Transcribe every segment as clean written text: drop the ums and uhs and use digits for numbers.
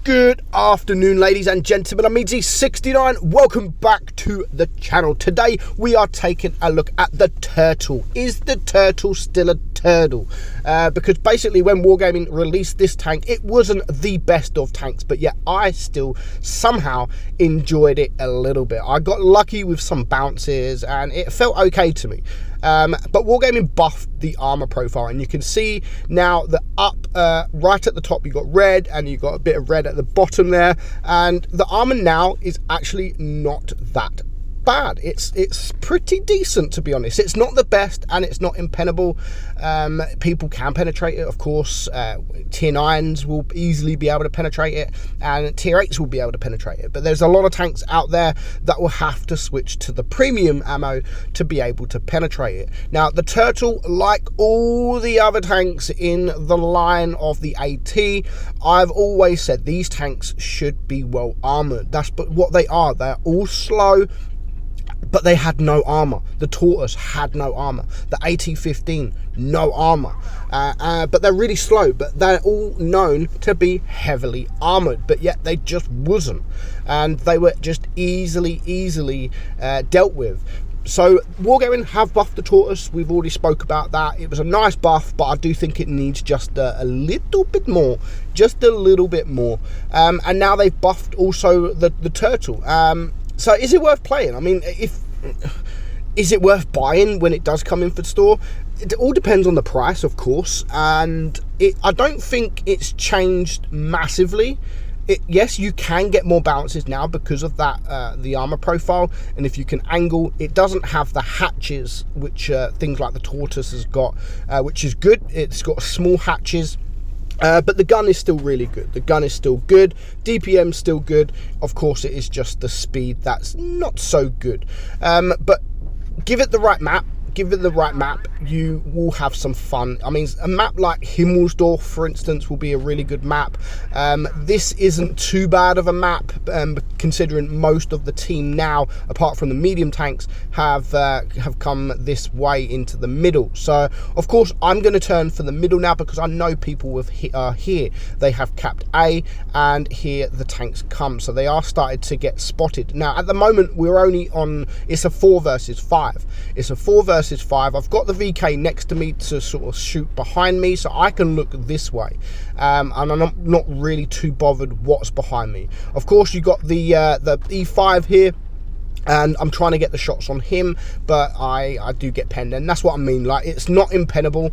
Good afternoon, ladies and gentlemen. I'm meadsy69. Welcome back to the channel. Today we are taking a look at the Turdle. Is the Turdle still a Turdle? Because basically when Wargaming released this tank, it wasn't the best of tanks, but yet I still somehow enjoyed it a little bit. I got lucky with some bounces and it felt okay to me. But Wargaming buffed the armor profile, and you can see now that up right at the top you got red and you got a bit of red at the bottom there, and the armor now is actually not that bad. It's pretty decent, to be honest. It's not the best and it's not impenetrable. People can penetrate it, of course. Tier 9s will easily be able to penetrate it, and Tier 8s will be able to penetrate it, but there's a lot of tanks out there that will have to switch to the premium ammo to be able to penetrate it. Now the Turdle, like all the other tanks in the line of the AT, I've always said these tanks should be well armored. That's but what they are. They're all slow, but they had no armor. The Tortoise had no armor. The AT-15, no armor. But they're really slow, but they're all known to be heavily armored, but yet they just wasn't. And they were just easily dealt with. So Wargaming have buffed the Tortoise. We've already spoke about that. It was a nice buff, but I do think it needs just a little bit more. Just a little bit more. And now they've buffed also the Turdle. So is it worth playing? I mean, is it worth buying when it does come in for the store? It all depends on the price, of course, and I don't think it's changed massively. Yes, you can get more bounces now because of that, the armor profile, and if you can angle, it doesn't have the hatches which things like the Tortoise has got, which is good. It's got small hatches. But the gun is still really good. The gun is still good. DPM still good. Of course, it is just the speed that's not so good. But give it the right map. Give it the right map, you will have some fun. I mean, a map like Himmelsdorf, for instance, will be a really good map. This isn't too bad of a map, considering most of the team now, apart from the medium tanks, have come this way into the middle. So, of course, I'm going to turn for the middle now because I know people with here. They have capped A, and here the tanks come. So they are started to get spotted. Now, at the moment, we're only on, it's a 4 versus 5. It's a 4 versus 5. I've got the VK next to me to sort of shoot behind me, so I can look this way, and I'm not really too bothered what's behind me. Of course, you got the E5 here, and I'm trying to get the shots on him, but I do get penned, and that's what I mean. Like, it's not impenetrable.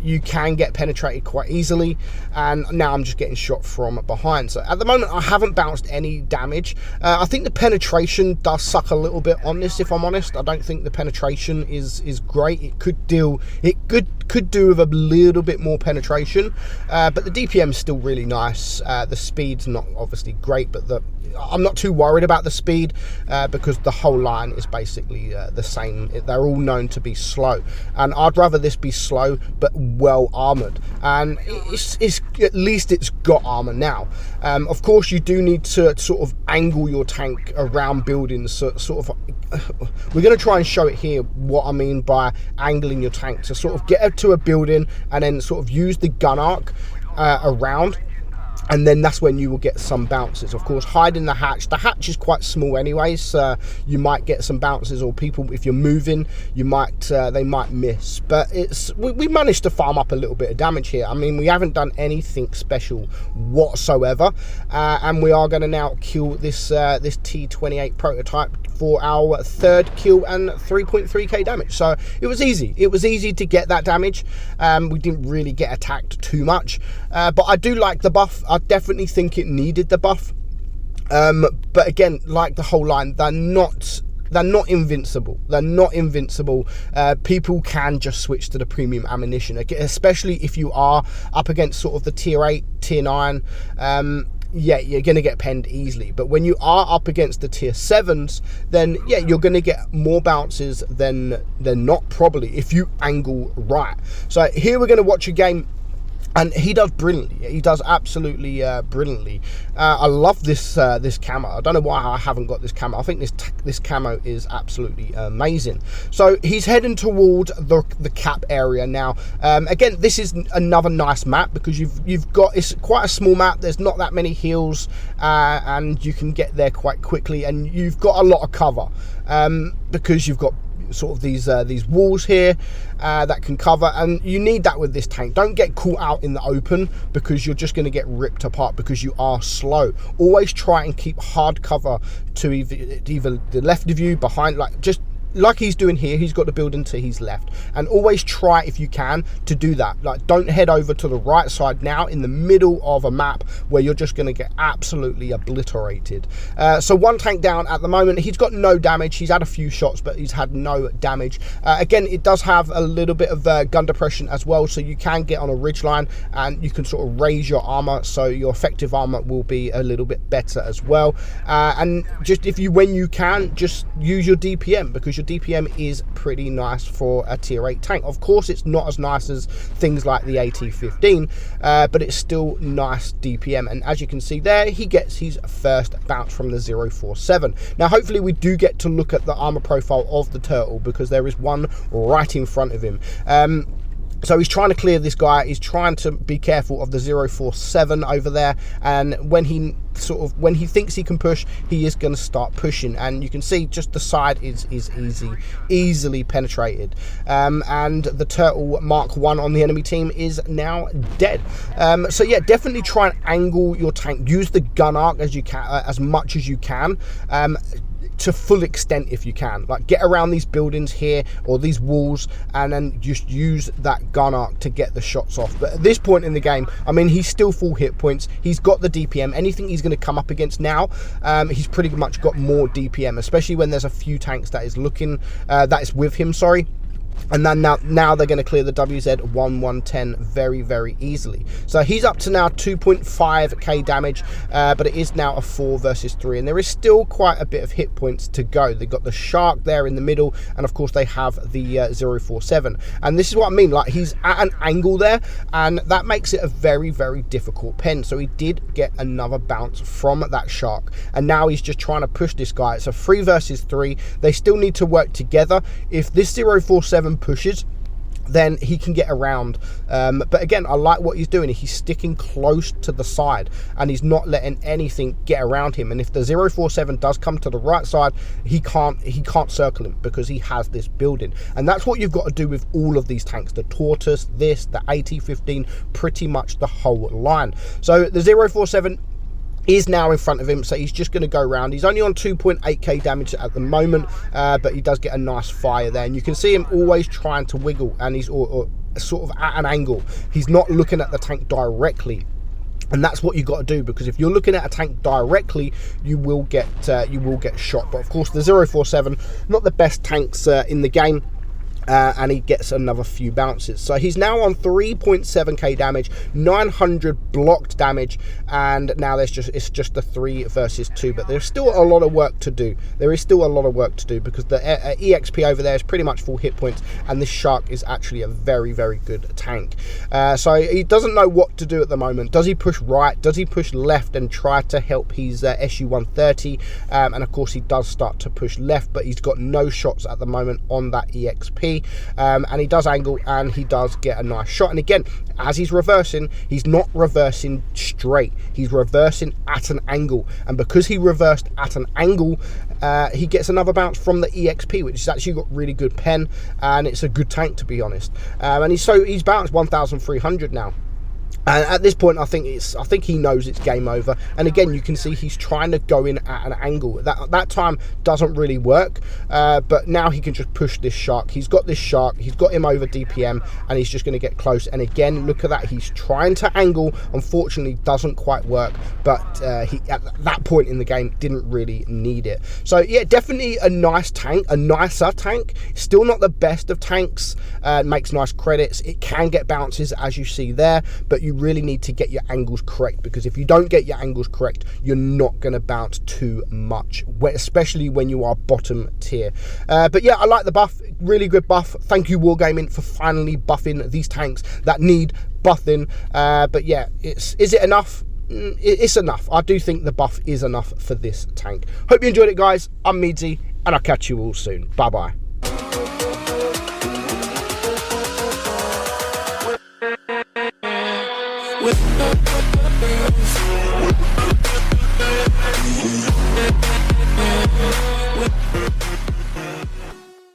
You can get penetrated quite easily, and now I'm just getting shot from behind. So at the moment, I haven't bounced any damage. I think the penetration does suck a little bit on this, if I'm honest. I don't think the penetration is great. It could do with a little bit more penetration, but the DPM is still really nice. The speed's not obviously great, but I'm not too worried about the speed because the whole line is basically the same. They're all known to be slow, and I'd rather this be slow but well armored, and it's at least it's got armor now. Of course, you do need to sort of angle your tank around buildings, so sort of we're going to try and show it here what I mean by angling your tank to sort of get up to a building and then sort of use the gun arc around, and then that's when you will get some bounces. Of course, hiding the hatch is quite small anyway, so you might get some bounces, or people, if you're moving, you might they might miss. But we managed to farm up a little bit of damage here. I mean, we haven't done anything special whatsoever, and we are going to now kill this this T28 prototype for our 3rd kill and 3.3k damage. So it was easy to get that damage. We didn't really get attacked too much, but I do like the buff. I definitely think it needed the buff, but again, like the whole line, they're not invincible. They're not invincible. People can just switch to the premium ammunition, especially if you are up against sort of the tier 8, tier 9. Yeah, you're going to get penned easily. But when you are up against the tier 7s, then yeah, you're going to get more bounces than not, probably, if you angle right. So here we're going to watch a game And he does brilliantly. He does absolutely brilliantly. I love this this camo. I don't know why I haven't got this camo. I think this camo is absolutely amazing. So he's heading towards the cap area now. Again, this is another nice map because you've got, it's quite a small map. There's not that many hills, and you can get there quite quickly. And you've got a lot of cover because you've got sort of these walls here that can cover, and you need that with this tank. Don't get caught out in the open because you're just going to get ripped apart because you are slow. Always try and keep hard cover to either the left of you, behind, like he's doing here. He's got the building to his left, and always try, if you can, to do that. Like, don't head over to the right side now in the middle of a map where you're just going to get absolutely obliterated. So one tank down at the moment. He's got no damage. He's had a few shots, but he's had no damage. Again, it does have a little bit of gun depression as well, so you can get on a ridgeline and you can sort of raise your armor, so your effective armor will be a little bit better as well. And just when you can, just use your DPM, because your DPM is pretty nice for a tier 8 tank. Of course, it's not as nice as things like the AT-15, but it's still nice DPM. And as you can see there, he gets his first bounce from the 047. Now, hopefully we do get to look at the armor profile of the Turtle, because there is one right in front of him. So he's trying to clear this guy. He's trying to be careful of the 047 over there, and when he thinks he can push, he is going to start pushing, and you can see just the side is easily penetrated, and the Turtle Mark 1 on the enemy team is now dead. So yeah, definitely try and angle your tank. Use the gun arc as you can, as much as you can, to full extent if you can. Like, get around these buildings here or these walls, and then just use that gun arc to get the shots off. But at this point in the game, I mean, he's still full hit points. He's got the DPM. Anything he's going to come up against now, he's pretty much got more DPM, especially when there's a few tanks that is with him, sorry. And then now they're going to clear the WZ-1110 very, very easily. So he's up to now 2.5k damage, but it is now a 4 versus 3, and there is still quite a bit of hit points to go. They've got the Shark there in the middle, and of course they have the 047. And this is what I mean, like, he's at an angle there, and that makes it a very, very difficult pen. So he did get another bounce from that Shark, and now he's just trying to push this guy. It's a 3 versus 3. They still need to work together. If this 047 pushes, then he can get around, but again, I like what he's doing. He's sticking close to the side, and he's not letting anything get around him. And if the 047 does come to the right side, he can't circle him, because he has this building. And that's what you've got to do with all of these tanks, the Tortoise, the AT-15, pretty much the whole line. So the 047 is now in front of him, so he's just going to go round. He's only on 2.8k damage at the moment, but he does get a nice fire there, and you can see him always trying to wiggle, and he's or sort of at an angle. He's not looking at the tank directly, and that's what you got to do, because if you're looking at a tank directly, you will get shot. But of course, the 047, not the best tanks in the game. And he gets another few bounces. So he's now on 3.7k damage, 900 blocked damage, and now it's just a 3 versus 2. But there's still a lot of work to do. There is still a lot of work to do, because the EXP over there is pretty much full hit points, and this Shark is actually a very, very good tank. So he doesn't know what to do at the moment. Does he push right? Does he push left and try to help his SU-130? And of course he does start to push left, but he's got no shots at the moment on that EXP. And he does angle, and he does get a nice shot. And again, as he's reversing, he's not reversing straight, he's reversing at an angle, and because he reversed at an angle, he gets another bounce from the EXP, which has actually got really good pen, and it's a good tank, to be honest. And he's bounced 1,300 now. And at this point, I think he knows it's game over. And again, you can see he's trying to go in at an angle. That time doesn't really work, but now he can just push this Shark. He's got this Shark, he's got him over DPM, and he's just going to get close. And again, look at that, he's trying to angle. Unfortunately, doesn't quite work, but he, at that point in the game, didn't really need it. So yeah, definitely a nice tank, a nicer tank. Still not the best of tanks. Makes nice credits. It can get bounces, as you see there, but you really need to get your angles correct, because if you don't get your angles correct, you're not going to bounce too much, especially when you are bottom tier. But yeah, I like the buff, really good buff. Thank you Wargaming for finally buffing these tanks that need buffing, but yeah, is it enough? It's enough. I do think the buff is enough for this tank. Hope you enjoyed it, guys. I'm Meadsy, and I'll catch you all soon. Bye bye.